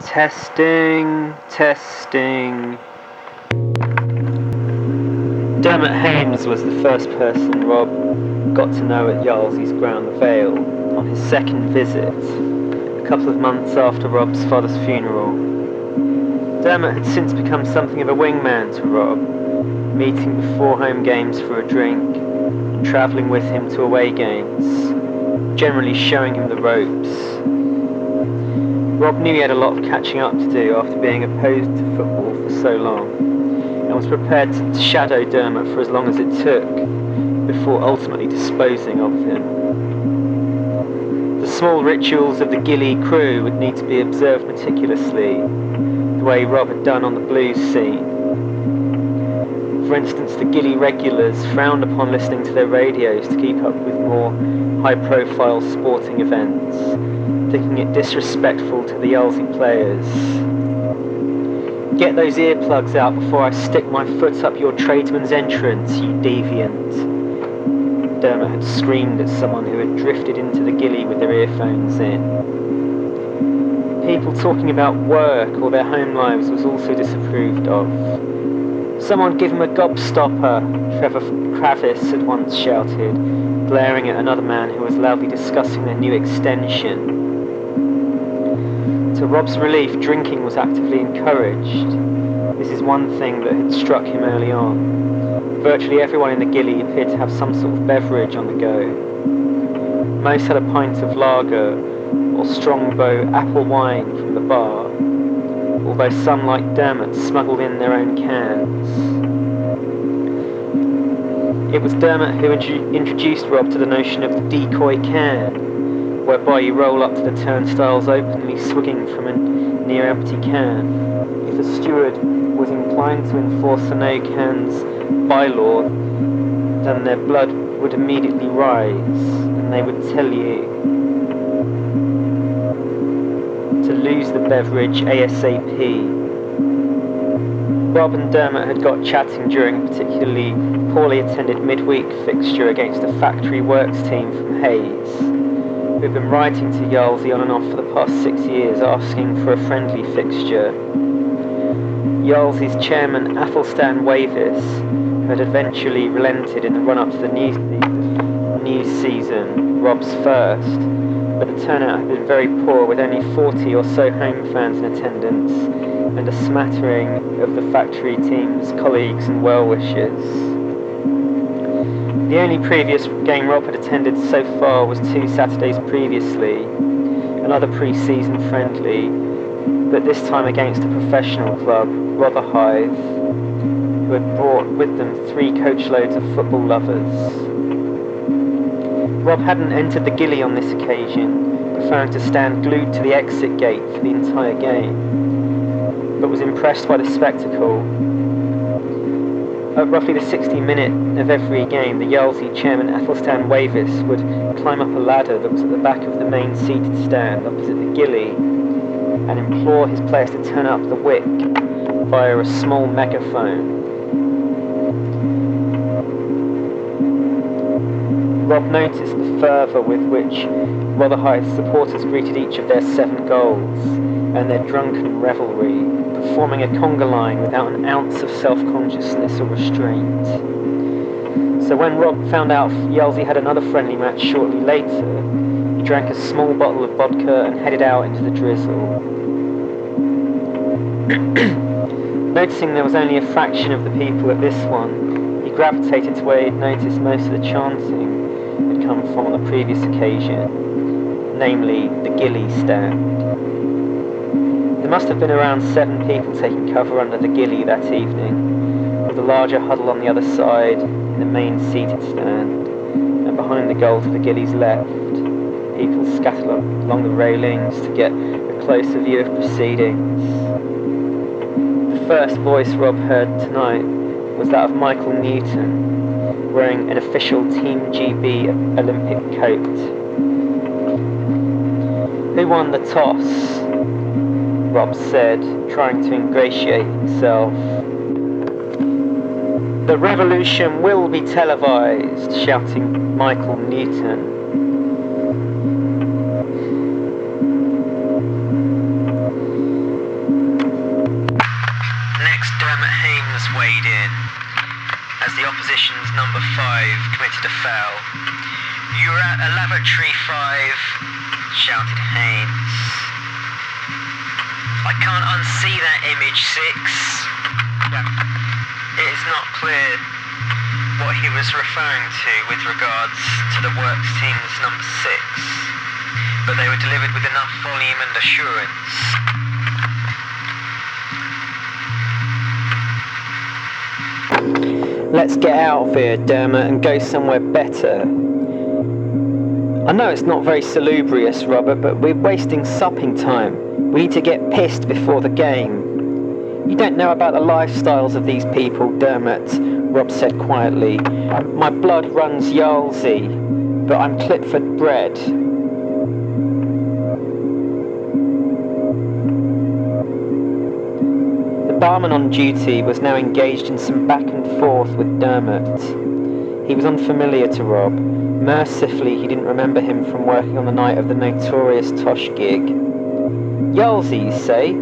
Testing, testing. Dermot Hames was the first person Rob got to know at Yarlsey's Ground the Vale on his second visit, a couple of months after Rob's father's funeral. Dermot had since become something of a wingman to Rob, meeting before home games for a drink and travelling with him to away games, generally showing him the ropes. Rob knew he had a lot of catching up to do after being opposed to football for so long, and was prepared to shadow Dermot for as long as it took, before ultimately disposing of him. The small rituals of the Gilly crew would need to be observed meticulously, the way Rob had done on the blues scene. For instance, the Gilly regulars frowned upon listening to their radios to keep up with more high-profile sporting events, thinking it disrespectful to the Yarlsey players. "Get those earplugs out before I stick my foot up your tradesman's entrance, you deviant," Dermot had screamed at someone who had drifted into the Gilly with their earphones in. People talking about work or their home lives was also disapproved of. "Someone give him a gobstopper," Trevor Kravis had once shouted, glaring at another man who was loudly discussing their new extension. To Rob's relief, drinking was actively encouraged. This is one thing that had struck him early on. Virtually everyone in the Gilly appeared to have some sort of beverage on the go. Most had a pint of lager or Strongbow apple wine from the bar, although some, like Dermot, smuggled in their own cans. It was Dermot who introduced Rob to the notion of the decoy can, whereby you roll up to the turnstiles openly swigging from a near-empty can. If a steward was inclined to enforce a no cans bylaw, then their blood would immediately rise, and they would tell you to lose the beverage ASAP. Rob and Dermot had got chatting during a particularly poorly attended midweek fixture against a factory works team from Hayes, who'd been writing to Yarlsey on and off for the past 6 years asking for a friendly fixture. Yarlsey's chairman Athelstan Wavis had eventually relented in the run-up to the new season, Rob's first, but the turnout had been very poor, with only 40 or so home fans in attendance and a smattering of the factory team's colleagues and well-wishers. The only previous game Rob had attended so far was 2 Saturdays previously, another pre-season friendly, but this time against a professional club, Rotherhithe, who had brought with them 3 coachloads of football lovers. Rob hadn't entered the Gilly on this occasion, preferring to stand glued to the exit gate for the entire game, but was impressed by the spectacle. At roughly the 60th minute of every game, the Yarlsey chairman Athelstan Wavis would climb up a ladder that was at the back of the main seated stand opposite the Gilly and implore his players to turn up the wick via a small megaphone. Rob noticed the fervour with which Rotherhithe supporters greeted each of their 7 goals and their drunken revelry, performing a conga line without an ounce of self-consciousness or restraint. So when Rob found out Yarlsey had another friendly match shortly later, he drank a small bottle of vodka and headed out into the drizzle. Noticing there was only a fraction of the people at this one, he gravitated to where he'd noticed most of the chanting had come from on the previous occasion, namely the Gilly stand. There must have been around 7 people taking cover under the Gilly that evening, with a larger huddle on the other side in the main seated stand, and behind the goal to the Gilly's left, people scattered along the railings to get a closer view of proceedings. The first voice Rob heard tonight was that of Michael Newton, wearing an official Team GB Olympic coat. "Who won the toss?" Rob said, trying to ingratiate himself. "The revolution will be televised," shouting Michael Newton. 5 committed a foul. "You're at a lavatory 5, shouted Haynes. "I can't unsee that image, 6. It is not clear what he was referring to with regards to the works team's number 6, but they were delivered with enough volume and assurance. Let's get out of here, Dermot, and go somewhere better. I know it's not very salubrious, Robert, but we're wasting supping time. We need to get pissed before the game." "You don't know about the lifestyles of these people, Dermot," Rob said quietly. "My blood runs Yarlsey, but I'm Clipford bred." The barman on duty was now engaged in some back and forth with Dermot. He was unfamiliar to Rob. Mercifully, he didn't remember him from working on the night of the notorious Tosh gig. "Yarlsey, you say?"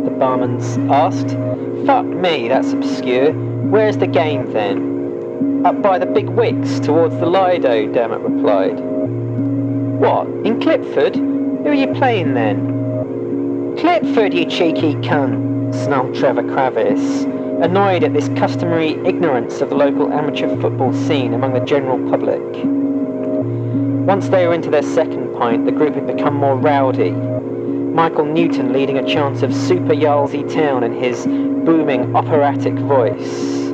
the barman asked. "Fuck me, that's obscure. Where's the game then?" "Up by the big wicks, towards the Lido," Dermot replied. "What, in Clipford? Who are you playing then?" "Clipford, you cheeky cunt," snarled Trevor Kravis, annoyed at this customary ignorance of the local amateur football scene among the general public. Once they were into their second pint, the group had become more rowdy. Michael Newton leading a chant of Super Yarlsey Town in his booming operatic voice.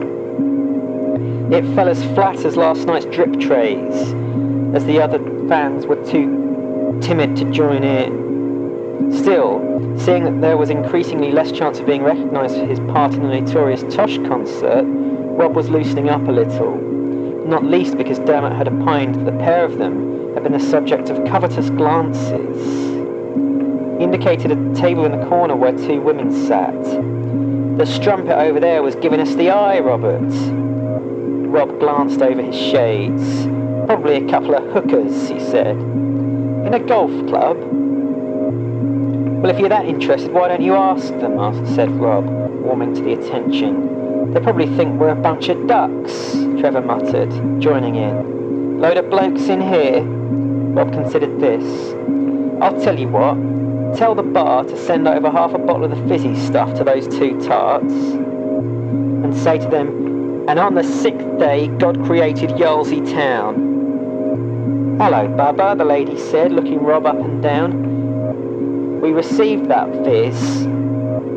It fell as flat as last night's drip trays, as the other fans were too timid to join in. Still, seeing that there was increasingly less chance of being recognised for his part in the notorious Tosh concert, Rob was loosening up a little, not least because Dermot had opined that the pair of them had been the subject of covetous glances. He indicated a table in the corner where 2 women sat. "The strumpet over there was giving us the eye, Robert." Rob glanced over his shades. "Probably a couple of hookers," he said. "In a golf club?" "Well, if you're that interested, why don't you ask them?" said Rob, warming to the attention. "They probably think we're a bunch of ducks," Trevor muttered, joining in. "Load of blokes in here?" Rob considered this. "I'll tell you what. Tell the bar to send over half a bottle of the fizzy stuff to those 2 tarts, and say to them, 'And on the 6th day, God created Yarlsey Town.'" "Hello, Bubba," the lady said, looking Rob up and down. "We received that fizz.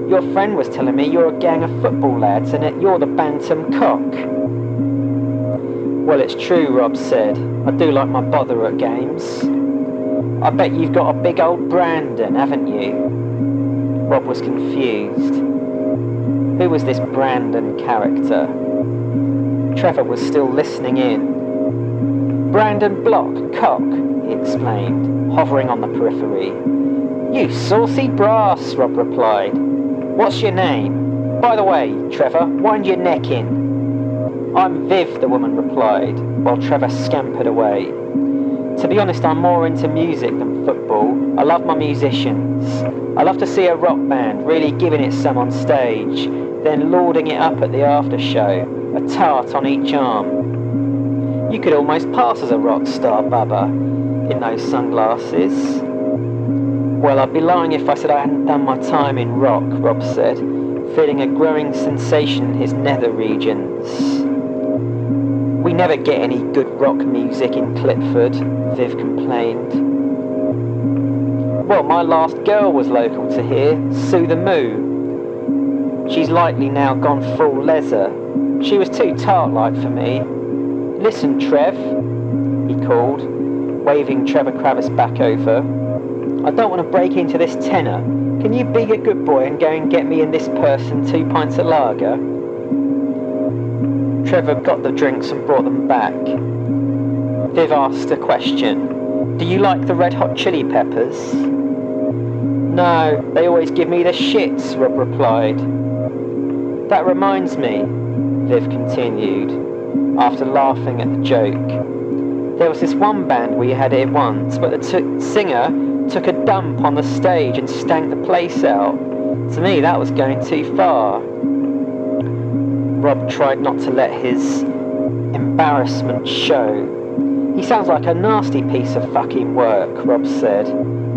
Your friend was telling me you're a gang of football lads and that you're the Bantam Cock." "Well, it's true," Rob said. "I do like my bother at games." "I bet you've got a big old Brandon, haven't you?" Rob was confused. Who was this Brandon character? Trevor was still listening in. "Brandon Block, Cock," he explained, hovering on the periphery. "You saucy brass," Rob replied. "What's your name? By the way, Trevor, wind your neck in." "I'm Viv," the woman replied, while Trevor scampered away. "To be honest, I'm more into music than football. I love my musicians. I love to see a rock band really giving it some on stage, then lording it up at the after show, a tart on each arm." "You could almost pass as a rock star, Bubba, in those sunglasses." "Well, I'd be lying if I said I hadn't done my time in rock," Rob said, feeling a growing sensation in his nether regions. "We never get any good rock music in Clipford," Viv complained. "Well, my last girl was local to here, Sue the Moo. She's likely now gone full leather. She was too tart-like for me. Listen, Trev," he called, waving Trevor Kravis back over. "I don't want to break into this tenner. Can you be a good boy and go and get me and this person 2 pints of lager?" Trevor got the drinks and brought them back. Viv asked a question. "Do you like the Red Hot Chili Peppers?" "No, they always give me the shits," Rob replied. "That reminds me," Viv continued, after laughing at the joke. "There was this one band we had here once, but the singer took a dump on the stage and stank the place out. To me, that was going too far." Rob tried not to let his embarrassment show. He sounds like a nasty piece of fucking work, Rob said,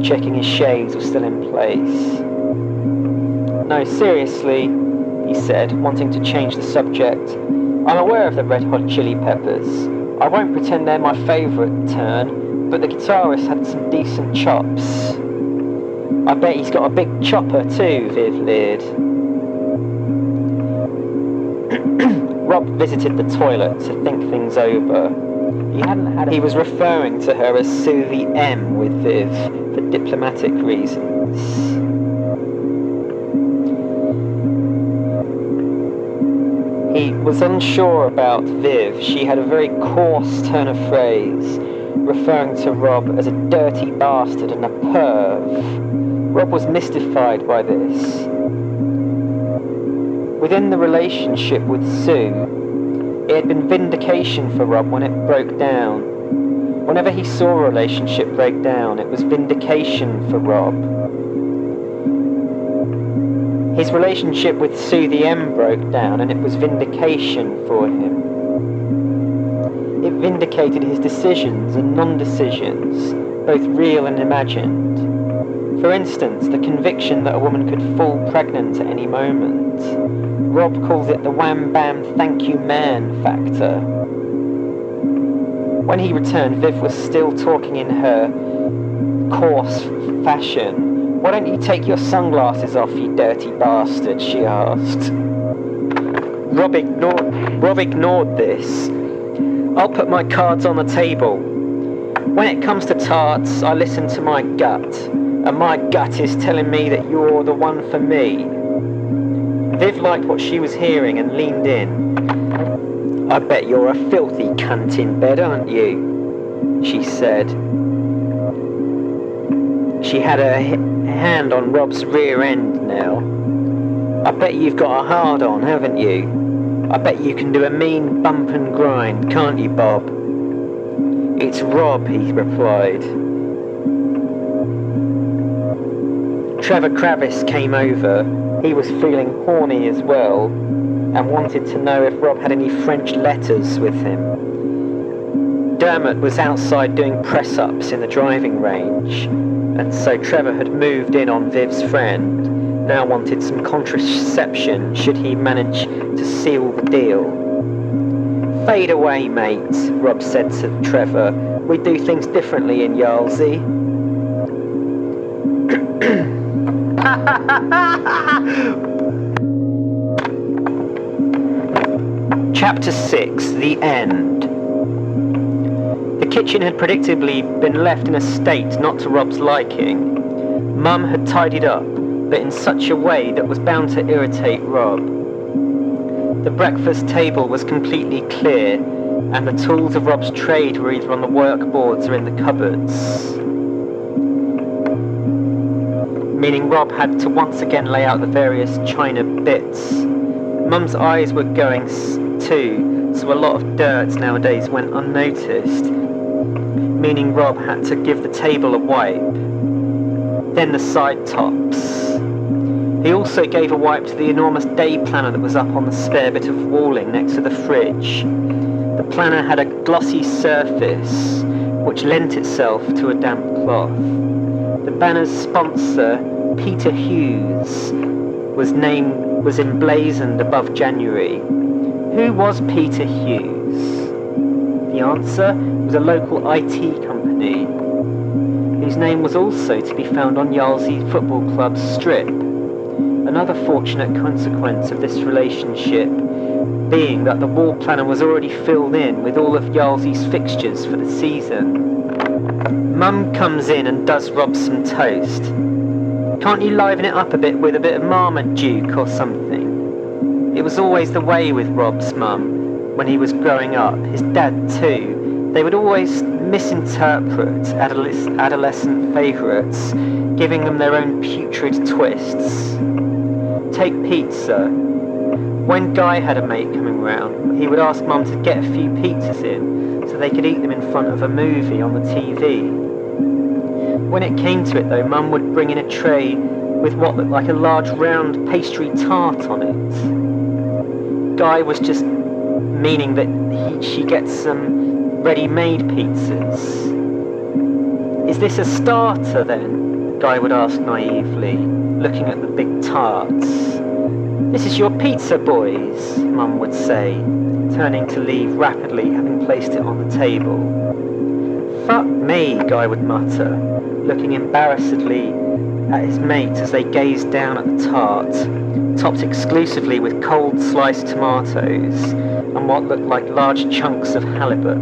checking his shades were still in place. No, seriously, he said, wanting to change the subject. I'm aware of the Red Hot Chili Peppers. I won't pretend they're my favourite turn, but the guitarist had some decent chops. I bet he's got a big chopper too, Viv leered. Rob visited the toilet to think things over. He was referring to her as Sue the M with Viv for diplomatic reasons. He was unsure about Viv. She had a very coarse turn of phrase, referring to Rob as a dirty bastard and a perv. Rob was mystified by this. Within the relationship with Sue, it had been vindication for Rob when it broke down. Whenever he saw a relationship break down, it was vindication for Rob. His relationship with Sue the M broke down, and it was vindication for him. It vindicated his decisions and non-decisions, both real and imagined. For instance, the conviction that a woman could fall pregnant at any moment. Rob calls it the wham bam thank you man factor. When he returned, Viv was still talking in her coarse fashion. Why don't you take your sunglasses off, you dirty bastard, she asked. Rob ignored this. I'll put my cards on the table. When it comes to tarts, I listen to my gut, and my gut is telling me that you're the one for me. Viv liked what she was hearing and leaned in. I bet you're a filthy cunt in bed, aren't you? She said. She had her hand on Rob's rear end now. I bet you've got a hard on, haven't you? I bet you can do a mean bump and grind, can't you, Bob? It's Rob, he replied. Trevor Kravis came over. He was feeling horny as well, and wanted to know if Rob had any French letters with him. Dermot was outside doing press-ups in the driving range, and so Trevor had moved in on Viv's friend, now wanted some contraception should he manage to seal the deal. Fade away, mate, Rob said to Trevor. We do things differently in Yarlsey. Chapter 6, The End. The kitchen had predictably been left in a state not to Rob's liking. Mum had tidied up, but in such a way that was bound to irritate Rob. The breakfast table was completely clear, and the tools of Rob's trade were either on the workboards or in the cupboards. Meaning Rob had to once again lay out the various china bits. Mum's eyes were going too, so a lot of dirt nowadays went unnoticed. Meaning Rob had to give the table a wipe. Then the side tops. He also gave a wipe to the enormous day planner that was up on the spare bit of walling next to the fridge. The planner had a glossy surface, which lent itself to a damp cloth. The banner's sponsor, Peter Hughes, was emblazoned above January. Who was Peter Hughes? The answer was a local IT company, whose name was also to be found on Yarlsey Football Club's strip. Another fortunate consequence of this relationship being that the wall planner was already filled in with all of Yarlsey's fixtures for the season. Mum comes in and does Rob some toast. Can't you liven it up a bit with a bit of Marmaduke or something? It was always the way with Rob's mum when he was growing up, his dad too. They would always misinterpret adolescent favourites, giving them their own putrid twists. Take pizza. When Guy had a mate coming round, he would ask Mum to get a few pizzas in so they could eat them in front of a movie on the TV. When it came to it though, Mum would bring in a tray with what looked like a large round pastry tart on it. Guy was just meaning that she gets some ready-made pizzas. Is this a starter then? Guy would ask naively, looking at the big tarts. This is your pizza, boys, Mum would say, turning to leave rapidly, having placed it on the table. Fuck me, Guy would mutter, looking embarrassedly at his mates as they gazed down at the tart, topped exclusively with cold sliced tomatoes and what looked like large chunks of halibut.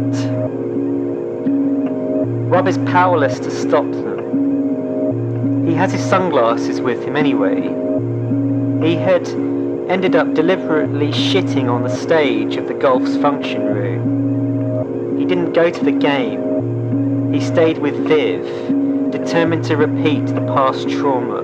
Rob is powerless to stop them. He has his sunglasses with him anyway. He had ended up deliberately shitting on the stage of the golf's function room. He didn't go to the game. He stayed with Viv, determined to repeat the past trauma.